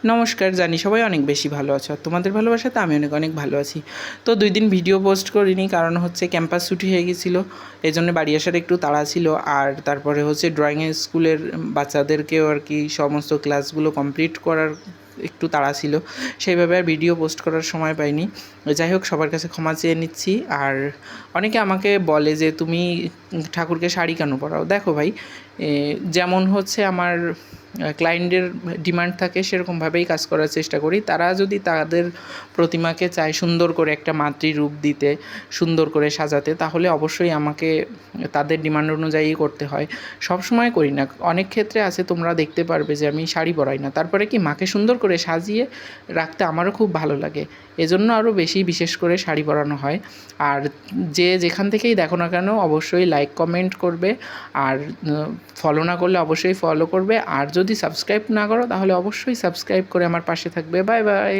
নমস্কার, জানি সবাই অনেক বেশি ভালো আছো। আর তোমাদের ভালোবাসাতে আমি অনেক অনেক ভালো আছি। তো 2 দিন ভিডিও পোস্ট করিনি, কারণ হচ্ছে ক্যাম্পাস ছুটি হয়ে গেছিলো, এজন্য বাড়ি আসার একটু তাড়া ছিল। আর তারপরে হচ্ছে ড্রয়িংয়ের স্কুলের বাচ্চাদেরকেও আর কি সমস্ত ক্লাসগুলো কমপ্লিট করার একটু তাড়া ছিল, সেইভাবে আর ভিডিও পোস্ট করার সময় পাইনি। যাই হোক, সবার কাছে ক্ষমা চেয়ে নিচ্ছি। আর অনেকে আমাকে বলে যে তুমি ঠাকুরকে শাড়ি কেন পরাও? দেখো ভাই, যেমন হচ্ছে আমার ক্লায়েন্টের ডিমান্ড থাকে সেরকমভাবেই কাজ করার চেষ্টা করি। তারা যদি তাদের প্রতিমাকে চায় সুন্দর করে একটা মাতৃরূপ দিতে, সুন্দর করে সাজাতে, তাহলে অবশ্যই আমাকে তাদের ডিমান্ড অনুযায়ী করতে হয়। সবসময় করি না, অনেক ক্ষেত্রে আছে তোমরা দেখতে পারবে যে আমি শাড়ি পরাই না, তারপরে কি মাকে সুন্দর করে সাজিয়ে রাখতে আমারও খুব ভালো লাগে, এজন্য আরও বেশি বিশেষ করে শাড়ি পরানো হয়। আর যে যেখান থেকেই দেখো না কেন অবশ্যই লাইক কমেন্ট করবে, আর ফলো না করলে অবশ্যই ফলো করবে, আর যদি সাবস্ক্রাইব না করো তাহলে অবশ্যই সাবস্ক্রাইব করে আমার পাশে থাকবে। Bye bye.